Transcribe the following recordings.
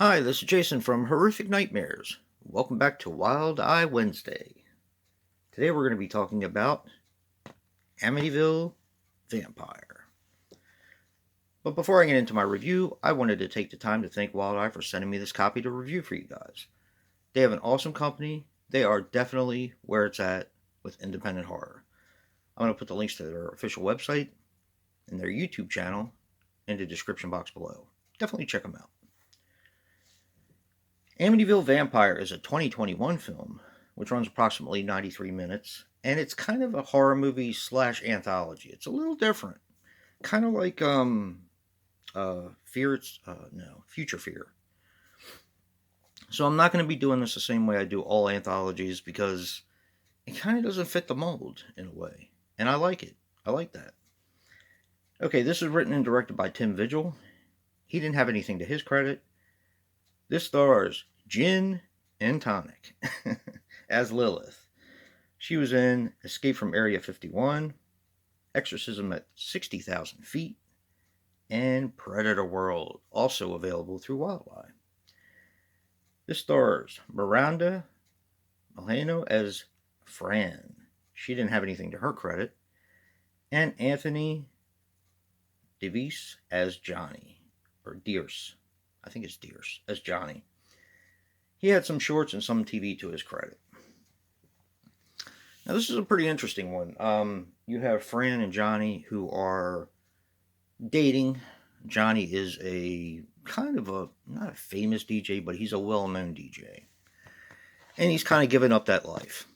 Hi, this is Jason from Horrific Nightmares. Welcome back to Wild Eye Wednesday. Today we're going to be talking about Amityville Vampire. But before I get into my review, I wanted to take the time to thank Wild Eye for sending me this copy to review for you guys. They have an awesome company. They are definitely where it's at with independent horror. I'm going to put the links to their official website and their YouTube channel in the description box below. Definitely check them out. Amityville Vampire is a 2021 film, which runs approximately 93 minutes, and it's kind of a horror movie slash anthology. It's a little different, kind of like Fear. No, Future Fear. So I'm not going to be doing this the same way I do all anthologies because it kind of doesn't fit the mold in a way, and I like it. I like that. Okay, this is written and directed by Tim Vigil. He didn't have anything to his credit. This stars Gin and Tonic as Lilith. She was in Escape from Area 51, Exorcism at 60,000 Feet, and Predator World, also available through Wildlife. This stars Miranda Milano as Fran. She didn't have anything to her credit. And Anthony DeVise as Johnny, or Dearce. I think it's Dearce as Johnny. He had some shorts and some TV to his credit. Now, this is a pretty interesting one. You have Fran and Johnny who are dating. Johnny is a kind of not a famous DJ, but he's a well-known DJ. And he's kind of given up that life.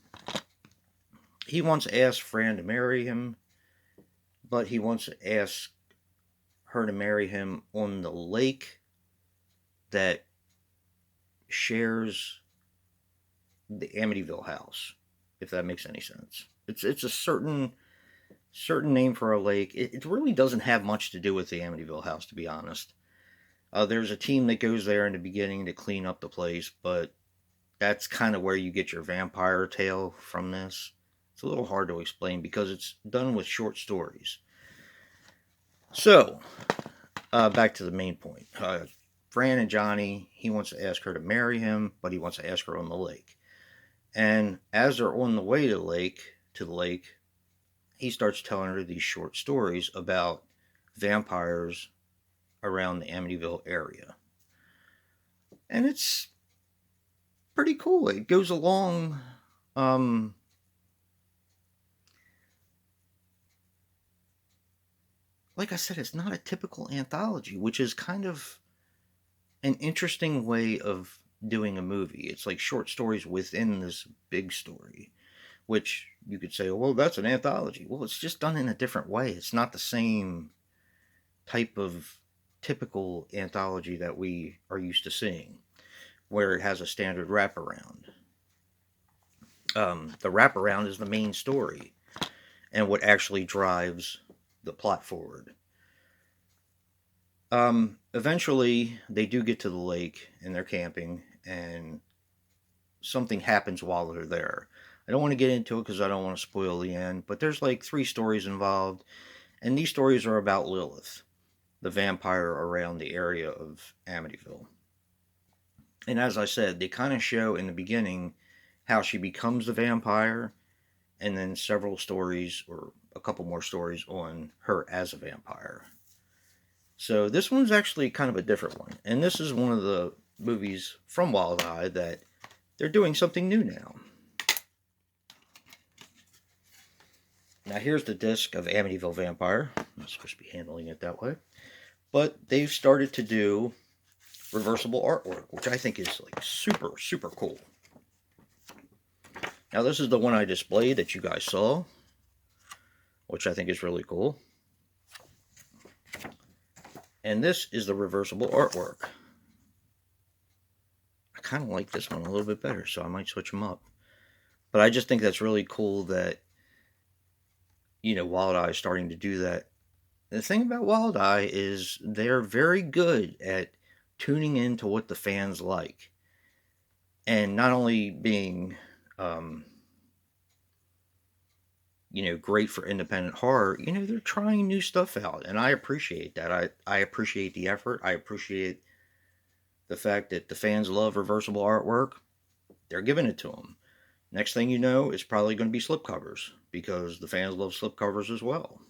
He once asked Fran to marry him, but he wants to ask her to marry him on the lake that shares the Amityville house, if that makes any sense. It's a certain name for a lake. It really doesn't have much to do with the Amityville house, to be honest. There's a team that goes there in the beginning to clean up the place, but that's kind of where you get your vampire tale from this. It's a little hard to explain because it's done with short stories. So, back to the main point. Fran and Johnny, he wants to ask her to marry him, but he wants to ask her on the lake. And as they're on the way to the lake, he starts telling her these short stories about vampires around the Amityville area. And it's pretty cool. It goes along like I said, it's not a typical anthology, which is kind of an interesting way of doing a movie. It's like short stories within this big story, which you could say, well, that's an anthology. Well, it's just done in a different way. It's not the same type of typical anthology that we are used to seeing, where it has a standard wraparound. The wraparound is the main story and what actually drives the plot forward. Eventually, they do get to the lake and they're camping, and something happens while they're there. I don't want to get into it because I don't want to spoil the end, but there's like 3 stories involved, and these stories are about Lilith, the vampire around the area of Amityville. And as I said, they kind of show in the beginning how she becomes the vampire, and then several stories, or a couple more stories, on her as a vampire. So this one's actually kind of a different one. And this is one of the movies from Wild Eye that they're doing something new now. Now here's the disc of Amityville Vampire. I'm not supposed to be handling it that way. But they've started to do reversible artwork, which I think is like super, super cool. Now this is the one I displayed that you guys saw, which I think is really cool. And this is the reversible artwork. I kind of like this one a little bit better, so I might switch them up. But I just think that's really cool that, Wild Eye is starting to do that. The thing about Wild Eye is they're very good at tuning into what the fans like. And not only being, great for independent horror, they're trying new stuff out. And I appreciate that. I appreciate the effort. I appreciate The fact that the fans love reversible artwork, they're giving it to them. Next thing you know, it's probably going to be slipcovers because the fans love slipcovers as well.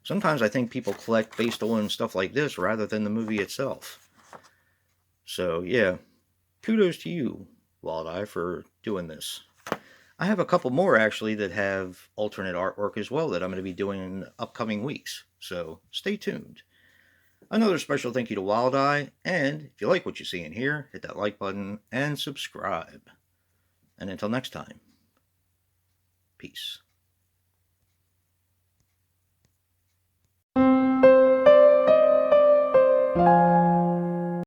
Sometimes I think people collect based on stuff like this rather than the movie itself. So yeah, kudos to you, Wild Eye, for doing this. I have a couple more actually that have alternate artwork as well that I'm going to be doing in upcoming weeks. So stay tuned. Another special thank you to Wild Eye, and if you like what you see in here, hit that like button and subscribe. And until next time, peace.